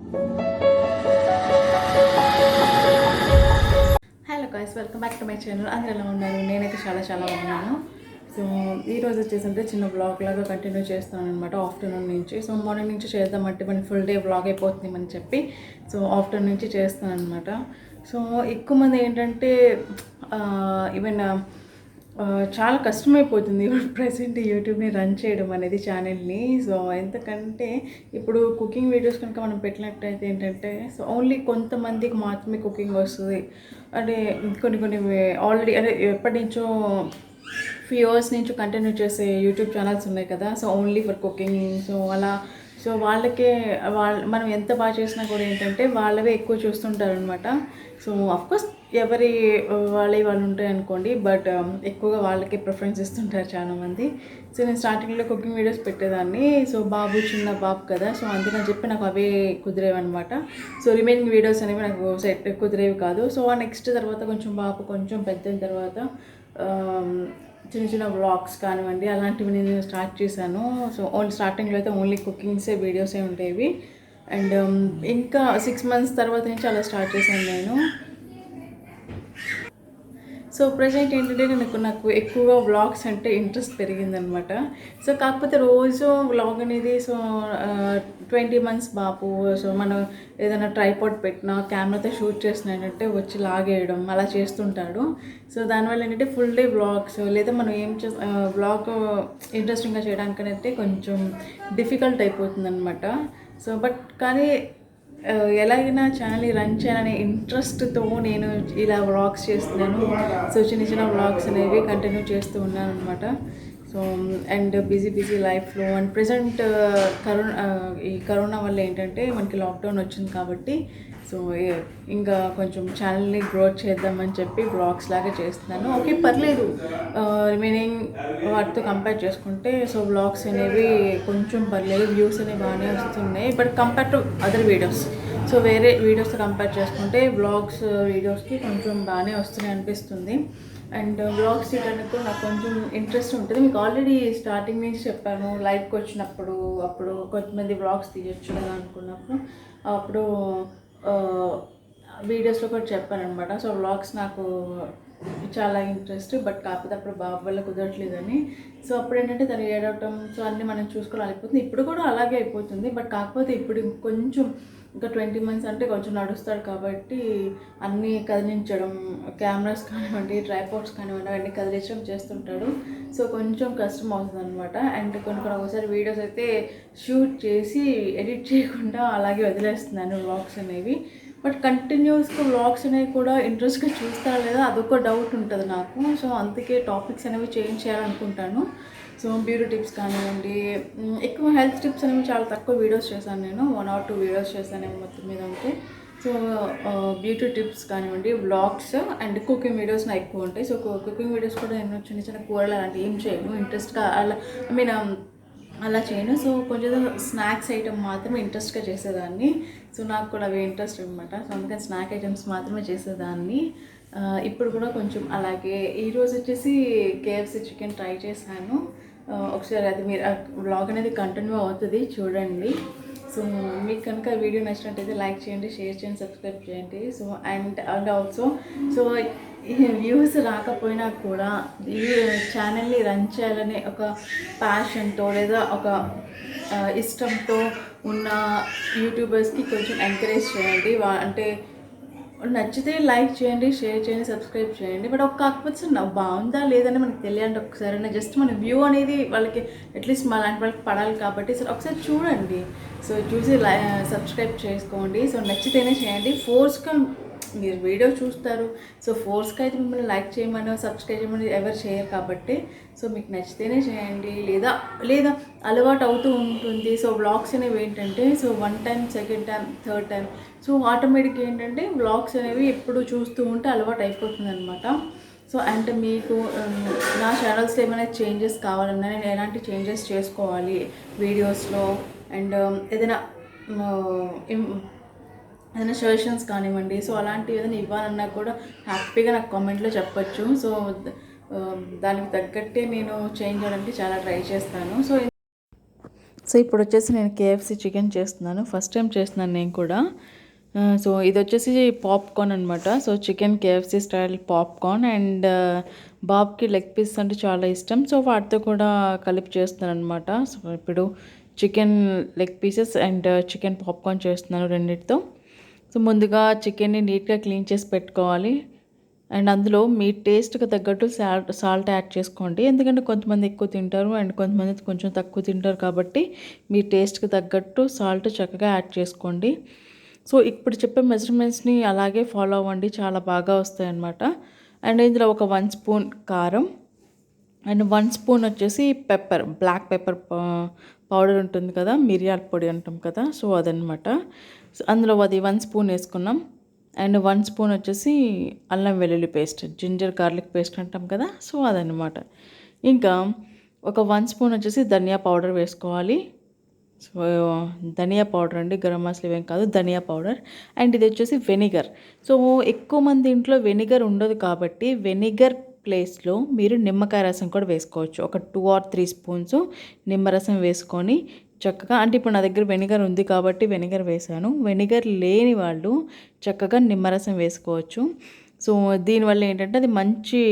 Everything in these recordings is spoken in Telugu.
Hello guys, welcome back to my channel. అందరూ ఎలా ఉన్నారు? నేనైతే చాలా బాగున్నాను. సో ఈరోజు వచ్చేసంటే చిన్న బ్లాగ్ లాగా కంటిన్యూ చేస్తాను అనమాట ఆఫ్టర్నూన్ నుంచి. సో మార్నింగ్ నుంచి చేద్దామంటే మన ఫుల్ డే బ్లాగ్ అయిపోతుంది అని చెప్పి సో ఆఫ్టర్నూన్ నుంచి చేస్తాను అనమాట. సో ఎక్కువ మంది ఏంటంటే ఈవెన్ చాలా కష్టమైపోతుంది ఇప్పుడు ప్రజెంట్ యూట్యూబ్ని రన్ చేయడం అనేది ఛానల్ని. సో ఎందుకంటే ఇప్పుడు కుకింగ్ వీడియోస్ కనుక మనం పెట్టినట్టయితే ఏంటంటే సో ఓన్లీ కొంతమందికి మాత్రమే కుకింగ్ వస్తుంది. అంటే కొన్ని ఆల్రెడీ అంటే ఎప్పటి నుంచో ఫ్యూ ఇయర్స్ నుంచి కంటిన్యూ చేసే యూట్యూబ్ ఛానల్స్ ఉన్నాయి కదా, so only for cooking. So అలా సో వాళ్ళకే మనం ఎంత బాగా చేసినా కూడా ఏంటంటే వాళ్ళవే ఎక్కువ చూస్తుంటారు అనమాట. సో అఫ్కోర్స్ ఎవరి వాళ్ళు ఉంటాయి అనుకోండి, బట్ ఎక్కువగా వాళ్ళకి ప్రిఫరెన్స్ ఇస్తుంటారు చాలామంది. సో నేను స్టార్టింగ్లో కుకింగ్ వీడియోస్ పెట్టేదాన్ని. సో చిన్న బాబు కదా, సో అందుకని చెప్పి నాకు అవే కుదిరేవి అనమాట. సో రిమైనింగ్ వీడియోస్ అనేవి నాకు కుదిరేవి కాదు. సో నెక్స్ట్ తర్వాత బాబు కొంచెం పెద్దయిన తర్వాత చిన్న వ్లాగ్స్ కానివ్వండి అలాంటివి నేను స్టార్ట్ చేశాను. సో స్టార్టింగ్లో అయితే ఓన్లీ కుకింగ్సే వీడియోసే ఉండేవి. అండ్ ఇంకా 6 months తర్వాత నుంచి అలా స్టార్ట్ చేశాను నేను. సో ప్రజెంట్ ఏంటంటే నాకు ఎక్కువగా వ్లాగ్స్ అంటే ఇంట్రెస్ట్ పెరిగిందనమాట. సో కాకపోతే రోజు వ్లాగ్ అనేది సో 20 months బాబు, సో మనం ఏదైనా ట్రైపాడ్ పెట్టినా కెమెరాతో షూట్ చేసినట్టే వచ్చి లాగేయడం అలా చేస్తుంటాడు. సో దానివల్ల ఏంటంటే ఫుల్ డే వ్లాగ్స్ లేదా మనం ఏం వ్లాగ్ ఇంట్రెస్టింగ్గా చేయడానికైతే కొంచెం డిఫికల్ట్ అయిపోతుంది అనమాట. సో కానీ ఎలాగైనా ఛానల్ని రన్ చేయాలనే ఇంట్రెస్ట్తో నేను ఇలా వ్లాగ్స్ చేస్తున్నాను. సో చిన్న వ్లాగ్స్ అనేవి కంటిన్యూ చేస్తూ ఉన్నాను అనమాట. సో అండ్ బిజీ లైఫ్లో అండ్ ప్రజెంట్ ఈ కరోనా వల్ల ఏంటంటే మనకి లాక్డౌన్ వచ్చింది కాబట్టి సో ఇంకా కొంచెం ఛానల్ని గ్రోత్ చేద్దామని చెప్పి వ్లాగ్స్ లాగా చేస్తున్నాను. ఓకే, పర్లేదు. రిమైనింగ్ వాటితో కంపేర్ చేసుకుంటే సో వ్లాగ్స్ అనేవి కొంచెం పర్లేదు, వ్యూస్ అనేవి బాగానే వస్తున్నాయి. But compare to other videos, so వేరే వీడియోస్తో కంపేర్ చేసుకుంటే వ్లాగ్స్ వీడియోస్కి కొంచెం బాగానే వస్తున్నాయి అనిపిస్తుంది. అండ్ వ్లాగ్స్ తీయడానికి కూడా నాకు కొంచెం ఇంట్రెస్ట్ ఉంటుంది. మీకు ఆల్రెడీ స్టార్టింగ్ నుంచి చెప్పాను, లైవ్కి వచ్చినప్పుడు అప్పుడు కొంతమంది వ్లాగ్స్ తీయచ్చు కదా అనుకున్నప్పుడు అప్పుడు వీడియోస్లో కూడా చెప్పాను అనమాట. సో వ్లాగ్స్ నాకు చాలా ఇంట్రెస్ట్, బట్ కాకపోతే అప్పుడు బాబు వల్ల కుదరట్లేదని. సో అప్పుడు ఏంటంటే తను ఏడవటం, సో అన్నీ మనం చూసుకోవాలి అయిపోతుంది. ఇప్పుడు కూడా అలాగే అయిపోతుంది, బట్ కాకపోతే ఇప్పుడు కొంచెం ఇంకా 20 months అంటే కొంచెం నడుస్తాడు కాబట్టి అన్నీ కదిలించడం, కెమెరాస్ కానివ్వండి ట్రైపాడ్స్ కానివ్వండి అన్నీ కదిలించడం చేస్తుంటాడు. సో కొంచెం కష్టం అవుతుంది అనమాట. అండ్ కొన్ని ఒకసారి వీడియోస్ అయితే షూట్ చేసి ఎడిట్ చేయకుండా అలాగే వదిలేస్తున్నాను వ్లాగ్స్ అనేవి. బట్ కంటిన్యూస్గా వ్లాగ్స్ అనేవి కూడా ఇంట్రెస్ట్గా చూస్తారా లేదా అదొక డౌట్ ఉంటుంది నాకు. సో అందుకే టాపిక్స్ అనేవి చేంజ్ చేయాలనుకుంటాను. సో బ్యూటీ టిప్స్ కానివ్వండి, ఎక్కువ హెల్త్ టిప్స్ అనేవి చాలా తక్కువ వీడియోస్ చేశాను నేను, 1 or 2 వీడియోస్ చేశాను మొత్తం మీద ఉంటే. సో బ్యూటీ టిప్స్ కానివ్వండి, వ్లాగ్స్ అండ్ కుకింగ్ వీడియోస్ నాకు ఎక్కువ ఉంటాయి. సో కుకింగ్ వీడియోస్ కూడా నేను చిన్న కూరలు అలాంటివి ఏం చేయను, ఇంట్రెస్ట్గా అలా అలా చేయను. సో కొంచెం స్నాక్స్ ఐటమ్ మాత్రమే ఇంట్రెస్ట్గా చేసేదాన్ని. సో నాకు కూడా అవి ఇంట్రెస్ట్ అనమాట. సో అందుకని స్నాక్ ఐటమ్స్ మాత్రమే చేసేదాన్ని. ఇప్పుడు కూడా కొంచెం అలాగే. ఈరోజు వచ్చేసి KFC చికెన్ ట్రై చేశాను. ఒకసారి అది మీరు వ్లాగ్ అనేది కంటిన్యూ అవుతుంది, చూడండి. సో మీకు కనుక వీడియో నచ్చినట్టయితే లైక్ చేయండి, షేర్ చేయండి, సబ్స్క్రైబ్ చేయండి. So and also so views రాకపోయినా కూడా ఈ ఛానల్ని రన్ చేయాలనే ఒక ప్యాషన్తో లేదా ఒక ఇష్టంతో ఉన్న యూట్యూబర్స్కి కొంచెం ఎంకరేజ్ చేయండి. అంటే నచ్చితే లైక్ చేయండి, షేర్ చేయండి, సబ్స్క్రైబ్ చేయండి. బట్ కాకపోతే నాకు బాగుందా లేదని మనకు తెలియాలంటే ఒకసారి జస్ట్ మన వ్యూ అనేది వాళ్ళకి అట్లీస్ట్ మా లాంటి వాళ్ళకి పడాలి కాబట్టి సో ఒకసారి చూడండి. సో చూసి సబ్స్క్రైబ్ చేసుకోండి. సో నచ్చితేనే చేయండి. ఫోర్స్గా మీరు వీడియో చూస్తారు, సో ఫోర్స్గా అయితే మిమ్మల్ని లైక్ చేయమని సబ్స్క్రైబ్ చేయమని ఎవరు చేయరు కాబట్టి సో మీకు నచ్చితేనే చేయండి. లేదా అలవాటు అవుతూ ఉంటుంది. సో వ్లాగ్స్ అనేవి ఏంటంటే so 1 time, 2nd time, 3rd time so ఆటోమేటిక్గా ఏంటంటే వ్లాగ్స్ అనేవి ఎప్పుడు చూస్తూ ఉంటే అలవాటు అయిపోతుంది అనమాట. సో అంటే మీకు నా ఛానల్స్లో ఏమైనా చేంజెస్ కావాలన్నా, నేను ఎలాంటి చేంజెస్ చేసుకోవాలి వీడియోస్లో అండ్ ఏదైనా సజెషన్స్ కానివ్వండి, సో అలాంటివి ఏదైనా ఇవ్వాలన్నా కూడా హ్యాపీగా నాకు కామెంట్లో చెప్పచ్చు. సో దానికి తగ్గట్టే నేను చేంజ్ చేయడానికి చాలా ట్రై చేస్తాను. సో ఇప్పుడు వచ్చేసి నేను కేఎఫ్సి చికెన్ చేస్తున్నాను. ఫస్ట్ టైం చేస్తున్నాను నేను కూడా. సో ఇది వచ్చేసి పాప్కార్న్ అనమాట. So chicken KFC style popcorn and బాబ్కి లెగ్ పీస్ అంటే చాలా ఇష్టం. సో వాటితో కూడా కలిపి చేస్తున్నాను అనమాట. సో ఇప్పుడు chicken leg pieces and chicken popcorn చేస్తున్నాను రెండింటితో. సో ముందుగా చికెన్ని నీట్గా క్లీన్ చేసి పెట్టుకోవాలి. అండ్ అందులో మీ టేస్ట్‌కి తగ్గట్టు సాల్ట్ యాడ్ చేసుకోండి. ఎందుకంటే కొంతమంది ఎక్కువ తింటారు అండ్ కొంతమంది కొంచెం తక్కువ తింటారు కాబట్టి మీ టేస్ట్‌కి తగ్గట్టు సాల్ట్ చక్కగా యాడ్ చేసుకోండి. సో ఇప్పుడు చెప్పే మెజర్మెంట్స్‌ని అలాగే ఫాలో అవ్వండి. చాలా బాగా వస్తాయన్నమాట. అండ్ ఇందులో ఒక 1 స్పూన్ కారం అండ్ 1 స్పూన్ వచ్చేసి పెప్పర్, బ్లాక్ పెప్పర్ పౌడర్ ఉంటుంది కదా, మిరియాల పొడి అంటాం కదా, సో అదనమాట. సో అందులో అది 1 స్పూన్ వేసుకున్నాం. అండ్ 1 స్పూన్ వచ్చేసి అల్లం వెల్లుల్లి పేస్ట్, జింజర్ గార్లిక్ పేస్ట్ అంటాం కదా, సో అదనమాట. ఇంకా ఒక 1 స్పూన్ వచ్చేసి ధనియా పౌడర్ వేసుకోవాలి. సో ధనియా పౌడర్ అండి, గరం మసాలా ఏం కాదు, ధనియా పౌడర్. అండ్ ఇది వచ్చేసి వెనిగర్. సో ఎక్కువ మంది ఇంట్లో వెనిగర్ ఉండదు కాబట్టి వెనిగర్ ప్లేస్లో మీరు నిమ్మకాయ రసం కూడా వేసుకోవచ్చు. ఒక 2 or 3 స్పూన్స్ నిమ్మరసం వేసుకొని చక్కగా, అంటే ఇప్పుడు నా దగ్గర వెనిగర్ ఉంది కాబట్టి వెనిగర్ వేసాను. వెనిగర్ లేని వాళ్ళు చక్కగా నిమ్మరసం వేసుకోవచ్చు. సో దీనివల్ల ఏంటంటే అది మంచి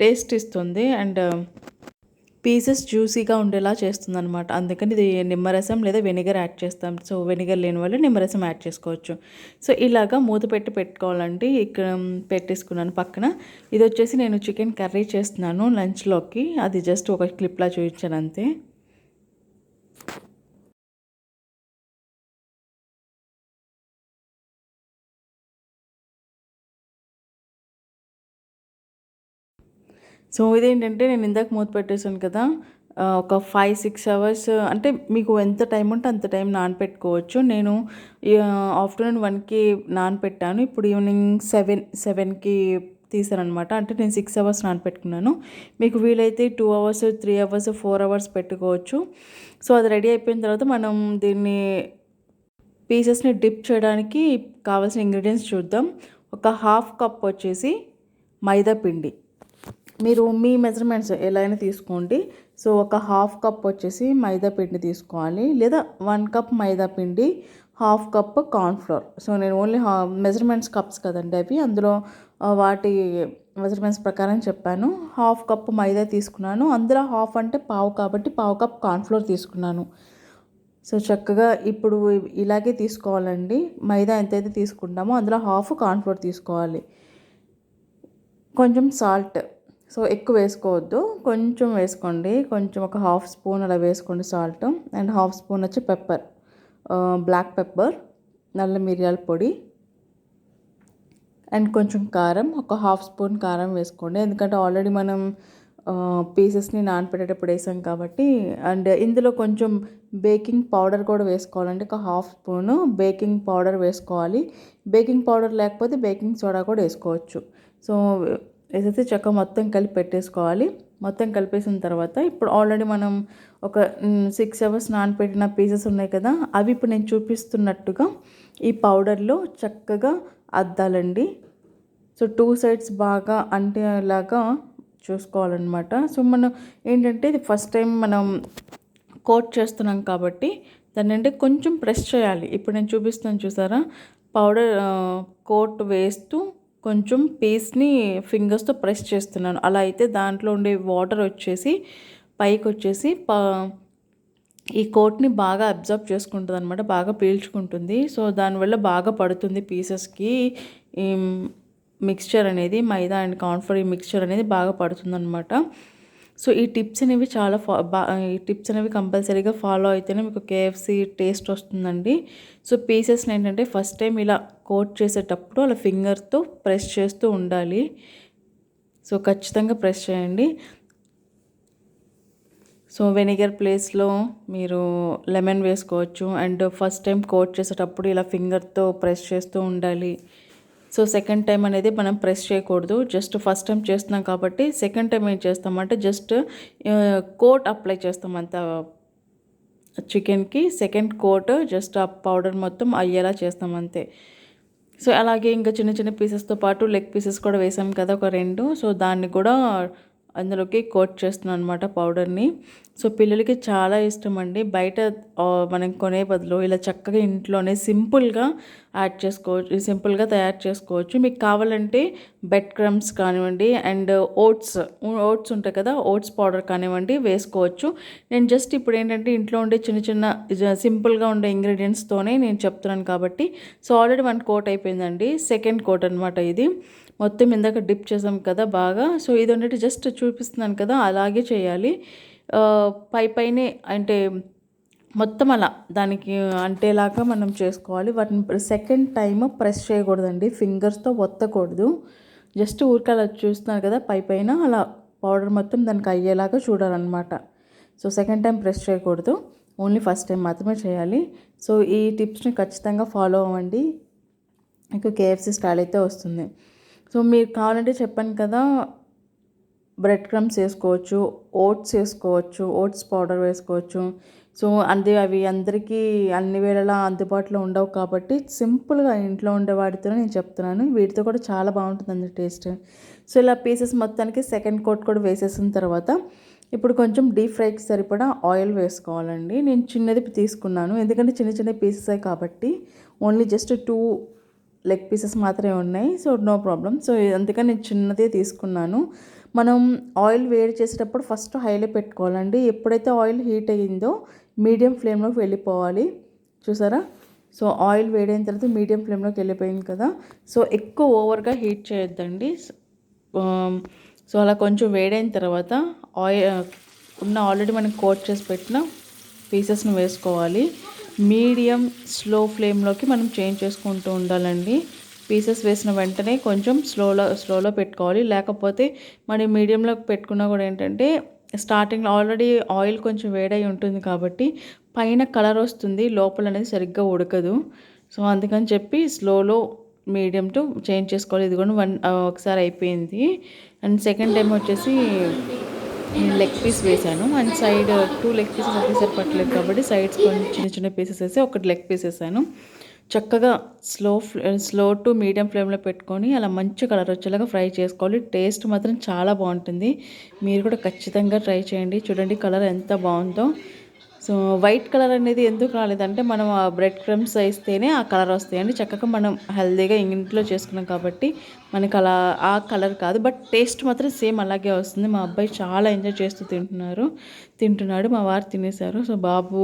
టేస్ట్ ఇస్తుంది అండ్ పీసెస్ జ్యూసీగా ఉండేలా చేస్తుందనమాట. అందుకని ఇది నిమ్మరసం లేదా వెనిగర్ యాడ్ చేస్తాం. సో వెనిగర్ లేని వాళ్ళు నిమ్మరసం యాడ్ చేసుకోవచ్చు. సో ఇలాగా మూత పెట్టుకోవాలండి. ఇక్కడ పెట్టేసుకున్నాను పక్కన. ఇది వచ్చేసి నేను చికెన్ కర్రీ చేస్తున్నాను లంచ్లోకి. అది జస్ట్ ఒక క్లిప్లా చూపించాను అంతే. సో ఇదేంటంటే నేను ఇందాక మూత పెట్టేసాను కదా, ఒక 5-6 అవర్స్, అంటే మీకు ఎంత టైం ఉంటే అంత టైం నానపెట్టుకోవచ్చు. నేను ఆఫ్టర్నూన్ 1కి నానపెట్టాను. ఇప్పుడు ఈవినింగ్ 7కి తీసానమాట. అంటే నేను 6 అవర్స్ నానపెట్టుకున్నాను. మీకు వీలైతే 2 అవర్స్, 3 అవర్స్, 4 అవర్స్ పెట్టుకోవచ్చు. సో అది రెడీ అయిపోయిన తర్వాత మనం దీన్ని పీసెస్ని డిప్ చేయడానికి కావాల్సిన ఇంగ్రీడియంట్స్ చూద్దాం. ఒక 1/2 కప్ వచ్చేసి మైదా పిండి. మీరు మీ మెజర్మెంట్స్ ఎలా అయినా తీసుకోండి. సో ఒక 1/2 కప్ వచ్చేసి మైదా పిండి తీసుకోవాలి, లేదా 1 కప్ మైదా పిండి, 1/2 కప్ కార్న్ఫ్లోర్. సో నేను ఓన్లీ మెజర్మెంట్స్ కప్స్ కదండి అవి, అందులో వాటి మెజర్మెంట్స్ ప్రకారం చెప్పాను. 1/2 కప్ మైదా తీసుకున్నాను. అందులో 1/2 అంటే పావు కాబట్టి 1/2 కప్ కార్న్ఫ్లోర్ తీసుకున్నాను. సో చక్కగా ఇప్పుడు ఇలాగే తీసుకోవాలండి. మైదా ఎంతైతే తీసుకుంటామో అందులో 1/2 కార్న్ఫ్లోర్ తీసుకోవాలి. కొంచెం సాల్ట్, సో ఎక్కువ వేసుకోవద్దు, కొంచెం వేసుకోండి. కొంచెం ఒక 1/2 స్పూన్ అలా వేసుకోండి సాల్ట్. అండ్ 1/2 స్పూన్ వచ్చి పెప్పర్, బ్లాక్ పెప్పర్, నల్ల మిరియాల పొడి. అండ్ కొంచెం కారం, ఒక 1/2 స్పూన్ కారం వేసుకోండి. ఎందుకంటే ఆల్రెడీ మనం పీసెస్ని నానపెట్టేటప్పుడు వేసాం కాబట్టి. అండ్ ఇందులో కొంచెం బేకింగ్ పౌడర్ కూడా వేసుకోవాలండి. ఒక 1/2 స్పూను బేకింగ్ పౌడర్ వేసుకోవాలి. బేకింగ్ పౌడర్ లేకపోతే బేకింగ్ సోడా కూడా వేసుకోవచ్చు. సో వేసేసి చక్కగా మొత్తం కలిపి పెట్టేసుకోవాలి. మొత్తం కలిపేసిన తర్వాత ఇప్పుడు ఆల్రెడీ మనం ఒక 6 అవర్స్ నానపెట్టిన పీసెస్ ఉన్నాయి కదా, అవి ఇప్పుడు నేను చూపిస్తున్నట్టుగా ఈ పౌడర్లో చక్కగా అద్దాలండి. సో 2 సైడ్స్ బాగా అంటేలాగా చూసుకోవాలన్నమాట. సో మనం ఏంటంటే ఇది ఫస్ట్ టైం మనం కోట్ చేస్తున్నాం కాబట్టి దాన్ని అంటే కొంచెం ప్రెస్ చేయాలి. ఇప్పుడు నేను చూపిస్తాను చూసారా, పౌడర్ కోట్ వేస్తూ కొంచెం పీస్ని ఫింగర్స్తో ప్రెస్ చేస్తున్నాను. అలా అయితే దాంట్లో ఉండే వాటర్ వచ్చేసి పైకి వచ్చేసి ఈ కోట్ని బాగా అబ్జర్వ్ చేసుకుంటుంది అనమాట, బాగా పీల్చుకుంటుంది. సో దానివల్ల బాగా పడుతుంది పీసెస్కి ఈ మిక్స్చర్ అనేది, మైదా అండ్ కార్న్ఫ్లోర్ ఈ మిక్స్చర్ అనేది బాగా పడుతుందన్నమాట. సో ఈ టిప్స్ అనేవి ఈ టిప్స్ అనేవి కంపల్సరీగా ఫాలో అయితేనే మీకు కేఎఫ్సి టేస్ట్ వస్తుందండి. సో పీసెస్ని ఏంటంటే ఫస్ట్ టైం ఇలా కోట్ చేసేటప్పుడు అలా ఫింగర్తో ప్రెస్ చేస్తూ ఉండాలి. సో ఖచ్చితంగా ప్రెస్ చేయండి. సో వెనిగర్ ప్లేస్లో మీరు లెమన్ వేసుకోవచ్చు. అండ్ ఫస్ట్ టైం కోట్ చేసేటప్పుడు ఇలా ఫింగర్తో ప్రెస్ చేస్తూ ఉండాలి. సో సెకండ్ టైం అనేది మనం ప్రెస్ చేయకూడదు. జస్ట్ ఫస్ట్ టైం చేస్తున్నాం కాబట్టి సెకండ్ టైం ఏం చేస్తామంటే జస్ట్ కోట్ అప్లై చేస్తాం అంత చికెన్కి. సెకండ్ కోట్ జస్ట్ ఆ పౌడర్ మొత్తం అయ్యేలా చేస్తాం అంతే. సో అలాగే ఇంకా చిన్న చిన్న పీసెస్తో పాటు లెగ్ పీసెస్ కూడా వేసాం కదా ఒక 2. సో దాన్ని కూడా అందులోకి కోట్ చేస్తున్నాను అనమాట పౌడర్ని. సో పిల్లలకి చాలా ఇష్టం అండి. బయట మనం కొనే బదులు ఇలా చక్కగా ఇంట్లోనే సింపుల్గా సింపుల్గా తయారు చేసుకోవచ్చు. మీకు కావాలంటే బెడ్ క్రమ్స్ కానివ్వండి అండ్ ఓట్స్ ఉంటాయి కదా, ఓట్స్ పౌడర్ కానివ్వండి వేసుకోవచ్చు. నేను జస్ట్ ఇప్పుడు ఏంటంటే ఇంట్లో ఉండే చిన్న చిన్న సింపుల్గా ఉండే ఇంగ్రీడియంట్స్తోనే నేను చెప్తున్నాను కాబట్టి. సో ఆల్రెడీ 1 కోట్ అయిపోయిందండి. సెకండ్ కోట్ అనమాట ఇది. మొత్తం ఇందాక డిప్ చేసాం కదా బాగా. సో ఇది ఏంటంటే జస్ట్ చూపిస్తున్నాను కదా, అలాగే చేయాలి. పైనే అంటే మొత్తం అలా దానికి అంటేలాగా మనం చేసుకోవాలి. వాటిని సెకండ్ టైం ప్రెస్ చేయకూడదండి, ఫింగర్స్తో ఒత్తకూడదు. జస్ట్ ఊరికే అలా చూస్తున్నారు కదా పైన అలా పౌడర్ మొత్తం దానికి అయ్యేలాగా చూడాలన్నమాట. సో సెకండ్ టైం ప్రెస్ చేయకూడదు, ఓన్లీ ఫస్ట్ టైం మాత్రమే చేయాలి. సో ఈ టిప్స్ని ఖచ్చితంగా ఫాలో అవ్వండి, మీకు కేఎఫ్సీ స్టైల్ అయితే వస్తుంది. సో మీరు కావాలంటే చెప్పాను కదా, బ్రెడ్ క్రమ్స్ వేసుకోవచ్చు, ఓట్స్ వేసుకోవచ్చు, ఓట్స్ పౌడర్ వేసుకోవచ్చు. సో అవి అందరికీ అన్ని వేళలా అందుబాటులో ఉండవు కాబట్టి సింపుల్గా ఇంట్లో ఉండే వాటితో నేను చెప్తున్నాను. వీటితో కూడా చాలా బాగుంటుందండి టేస్ట్. సో ఇలా పీసెస్ మొత్తానికి సెకండ్ కోట్ కూడా వేసేసిన తర్వాత ఇప్పుడు కొంచెం డీప్ ఫ్రైకి సరిపడా ఆయిల్ వేసుకోవాలండి. నేను చిన్నది తీసుకున్నాను, ఎందుకంటే చిన్న చిన్న పీసెస్ కాబట్టి. ఓన్లీ జస్ట్ 2 లెగ్ పీసెస్ మాత్రమే ఉన్నాయి. So no problem. సో అందుకని నేను చిన్నదే తీసుకున్నాను. మనం ఆయిల్ వేడి చేసేటప్పుడు ఫస్ట్ హైలో పెట్టుకోవాలండి. ఎప్పుడైతే ఆయిల్ హీట్ అయ్యిందో మీడియం ఫ్లేమ్లోకి వెళ్ళిపోవాలి. చూసారా? సో ఆయిల్ వేడైన తర్వాత మీడియం ఫ్లేమ్లోకి వెళ్ళిపోయింది కదా. సో ఎక్కువ ఓవర్గా హీట్ చేయొద్దండి. సో అలా కొంచెం వేడైన తర్వాత ఆల్రెడీ మనం కోట్ చేసి పెట్టిన పీసెస్ను వేసుకోవాలి. మీడియం స్లో ఫ్లేమ్లోకి మనం చేంజ్ చేసుకుంటూ ఉండాలండి. పీసెస్ వేసిన వెంటనే కొంచెం స్లోలో పెట్టుకోవాలి. లేకపోతే మనం మీడియంలోకి పెట్టుకున్నా కూడా ఏంటంటే స్టార్టింగ్లో ఆల్రెడీ ఆయిల్ కొంచెం వేడై ఉంటుంది కాబట్టి పైన కలర్ వస్తుంది, లోపల అనేది సరిగ్గా ఉడకదు. సో అందుకని చెప్పి స్లోలో మీడియం టు చేంజ్ చేసుకోవాలి. ఇది కూడా ఒకసారి అయిపోయింది. అండ్ సెకండ్ టైం వచ్చేసి నేను లెగ్ పీస్ వేసాను. అండ్ సైడ్ 2 లెగ్ పీసెస్ ఒకేసారి పట్టలేదు కాబట్టి సైడ్స్ కొంచెం చిన్న చిన్న పీసెస్ వేసి ఒకటి లెగ్ పీస్ వేసాను. చక్కగా స్లో టు మీడియం ఫ్లేమ్లో పెట్టుకొని అలా మంచి కలర్ వచ్చేలాగా ఫ్రై చేసుకోవాలి. టేస్ట్ మాత్రం చాలా బాగుంటుంది. మీరు కూడా ఖచ్చితంగా ట్రై చేయండి. చూడండి కలర్ ఎంత బాగుందో. సో వైట్ కలర్ అనేది ఎందుకు రాలేదంటే మనం ఆ బ్రెడ్ క్రమ్స్ వేస్తేనే ఆ కలర్ వస్తాయండి. చక్కగా మనం హెల్తీగా ఇంట్లో చేసుకున్నాం కాబట్టి మనకు అలా ఆ కలర్ కాదు, బట్ టేస్ట్ మాత్రం సేమ్ అలాగే వస్తుంది. మా అబ్బాయి చాలా ఎంజాయ్ చేస్తూ తింటున్నాడు. మా వారు తినేశారు. సో బాబు